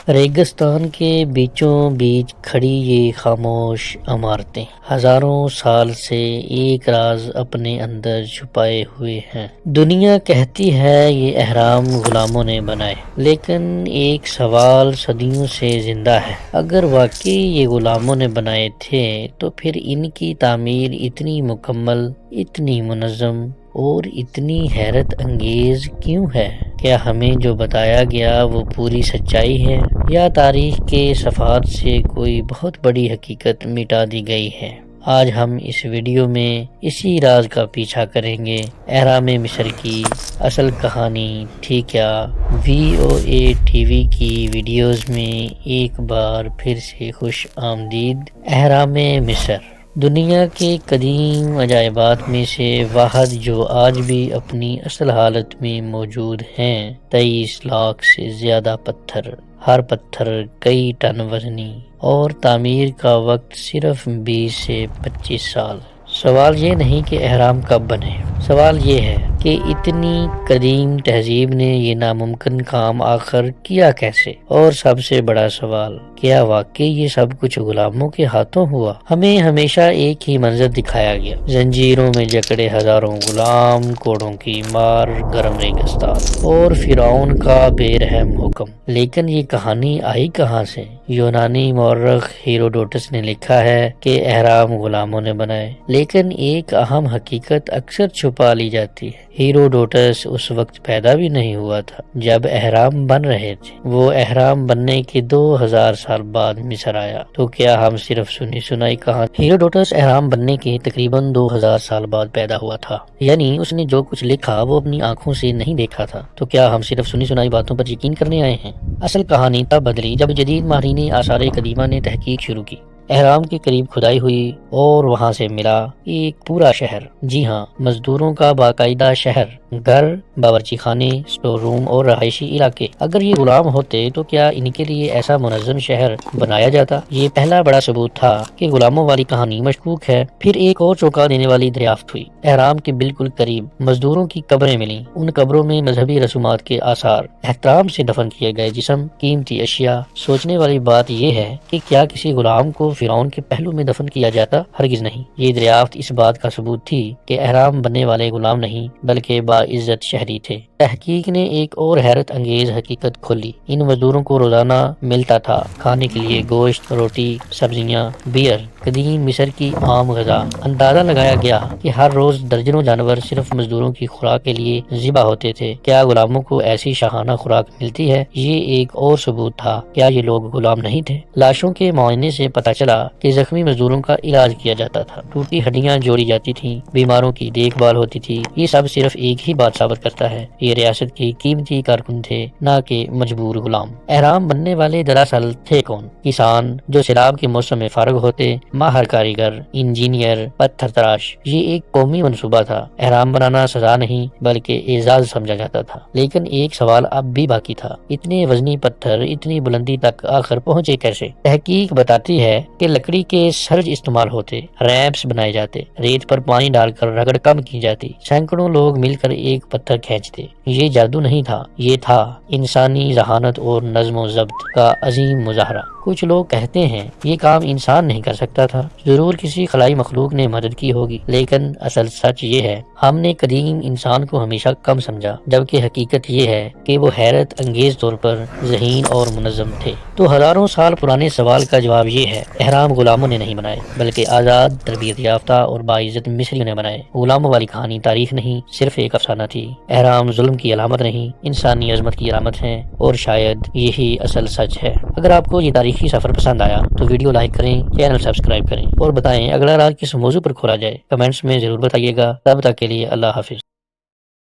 ریگستان کے بیچوں بیچ کھڑی یہ خاموش عمارتیں ہزاروں سال سے ایک راز اپنے اندر چھپائے ہوئے ہیں۔ دنیا کہتی ہے یہ اہرام غلاموں نے بنائے، لیکن ایک سوال صدیوں سے زندہ ہے۔ اگر واقعی یہ غلاموں نے بنائے تھے تو پھر ان کی تعمیر اتنی مکمل، اتنی منظم اور اتنی حیرت انگیز کیوں ہے؟ کیا ہمیں جو بتایا گیا وہ پوری سچائی ہے، یا تاریخ کے صفحات سے کوئی بہت بڑی حقیقت مٹا دی گئی ہے؟ آج ہم اس ویڈیو میں اسی راز کا پیچھا کریں گے۔ اہرام مصر کی اصل کہانی تھی کیا؟ VOA ٹی وی کی ویڈیوز میں ایک بار پھر سے خوش آمدید۔ اہرام مصر دنیا کے قدیم عجائبات میں سے واحد جو آج بھی اپنی اصل حالت میں موجود ہیں۔ 23 لاکھ سے زیادہ پتھر، ہر پتھر کئی ٹن وزنی، اور تعمیر کا وقت صرف 20 سے 25 سال۔ سوال یہ نہیں کہ اہرام کب بنے، سوال یہ ہے کہ اتنی قدیم تہذیب نے یہ ناممکن کام آخر کیا کیسے؟ اور سب سے بڑا سوال، کیا واقعی یہ سب کچھ غلاموں کے ہاتھوں ہوا؟ ہمیں ہمیشہ ایک ہی منظر دکھایا گیا، زنجیروں میں جکڑے ہزاروں غلام، کوڑوں کی مار، گرم ریگستان، اور فرعون کا بے رحم حکم۔ لیکن یہ کہانی آئی کہاں سے؟ یونانی مورخ ہیروڈوٹس نے لکھا ہے کہ اہرام غلاموں نے بنائے، لیکن ایک اہم حقیقت اکثر چھپا لی جاتی ہے۔ ہیروڈوٹس اس وقت پیدا بھی نہیں ہوا تھا جب اہرام بن رہے تھے، وہ اہرام بننے کے 2000 سال بعد مصر آیا۔ تو کیا ہم صرف سنی سنائی کہانی؟ ہیروڈوٹس اہرام بننے کے تقریباً 2000 سال بعد پیدا ہوا تھا، یعنی اس نے جو کچھ لکھا وہ اپنی آنکھوں سے نہیں دیکھا تھا۔ تو کیا ہم صرف سنی سنائی باتوں پر یقین کرنے آئے ہیں؟ اصل کہانی تب بدلی جب جدید ماہرین آثار قدیمہ نے تحقیق شروع کی۔ اہرام کے قریب کھدائی ہوئی اور وہاں سے ملا ایک پورا شہر، جی ہاں، مزدوروں کا باقاعدہ شہر، گھر، باورچی خانے، سٹور روم اور رہائشی علاقے۔ اگر یہ غلام ہوتے تو کیا ان کے لیے ایسا منظم شہر بنایا جاتا؟ یہ پہلا بڑا ثبوت تھا کہ غلاموں والی کہانی مشکوک ہے۔ پھر ایک اور چونکا دینے والی دریافت ہوئی۔ اہرام کے بالکل قریب مزدوروں کی قبریں ملیں، ان قبروں میں مذہبی رسومات کے آثار، احترام سے دفن کیے گئے جسم، قیمتی اشیاء۔ سوچنے والی بات یہ ہے کہ کیا کسی غلام کو فرعون کے پہلو میں دفن کیا جاتا؟ ہرگز نہیں۔ یہ دریافت اس بات کا ثبوت تھی کہ اہرام بننے والے غلام نہیں بلکہ باعزت شہری تھے۔ تحقیق نے ایک اور حیرت انگیز حقیقت کھولی، ان مزدوروں کو روزانہ ملتا تھا کھانے کے لیے گوشت، روٹی، سبزیاں، بیئر، قدیم مصر کی عام غذا۔ اندازہ لگایا گیا کہ ہر روز درجنوں جانور صرف مزدوروں کی خوراک کے لیے ذبح ہوتے تھے۔ کیا غلاموں کو ایسی شاہانہ خوراک ملتی ہے؟ یہ ایک اور ثبوت تھا۔ کیا یہ لوگ غلام نہیں تھے؟ لاشوں کے معائنے سے پتہ چلا کہ زخمی مزدوروں کا علاج کیا جاتا تھا، ٹوٹی ہڈیاں جوڑی جاتی تھیں، بیماروں کی دیکھ بھال ہوتی تھی۔ یہ سب صرف ایک ہی بات ثابت کرتا ہے، یہ ریاست کے قیمتی کارکن تھے، نہ کہ مجبور غلام۔ اہرام بننے والے دراصل تھے کون؟ کسان جو سیلاب کے موسم میں فارغ ہوتے، ماہر کاریگر، انجینئر، پتھر تراش۔ یہ ایک قومی منصوبہ تھا۔ اہرام بنانا سزا نہیں بلکہ اعزاز سمجھا جاتا تھا۔ لیکن ایک سوال اب بھی باقی تھا، اتنے وزنی پتھر اتنی بلندی تک آخر پہنچے کیسے؟ تحقیق بتاتی ہے کہ لکڑی کے سرج استعمال ہوتے، ریمپس بنائے جاتے، ریت پر پانی ڈال کر رگڑ کم کی جاتی، سینکڑوں لوگ مل کر ایک پتھر کھینچتے۔ یہ جادو نہیں تھا، یہ تھا انسانی ذہانت اور نظم و ضبط کا عظیم مظاہرہ۔ کچھ لوگ کہتے ہیں یہ کام انسان نہیں کر سکتا تھا، ضرور کسی خلائی مخلوق نے مدد کی ہوگی، لیکن اصل سچ یہ ہے ہم نے قدیم انسان کو ہمیشہ کم سمجھا، جبکہ حقیقت یہ ہے کہ وہ حیرت انگیز طور پر ذہین اور منظم تھے۔ تو ہزاروں سال پرانے سوال کا جواب یہ ہے، اہرام غلاموں نے نہیں بنائے بلکہ آزاد، تربیت یافتہ اور باعزت مصریوں نے بنائے۔ غلاموں والی کہانی تاریخ نہیں، صرف ایک افسانہ تھی۔ اہرام ظلم کی علامت نہیں، انسانی عظمت کی علامت ہے، اور شاید یہی اصل سچ ہے۔ اگر آپ کو یہ تاریخی سفر پسند آیا تو ویڈیو لائک کریں، چینل سبسکرائب کریں، اور بتائیں اگلا راز کس موضوع پر کھولا جائے۔ کمنٹس میں ضرور بتائیے گا۔ تب تک کے لیے اللہ حافظ۔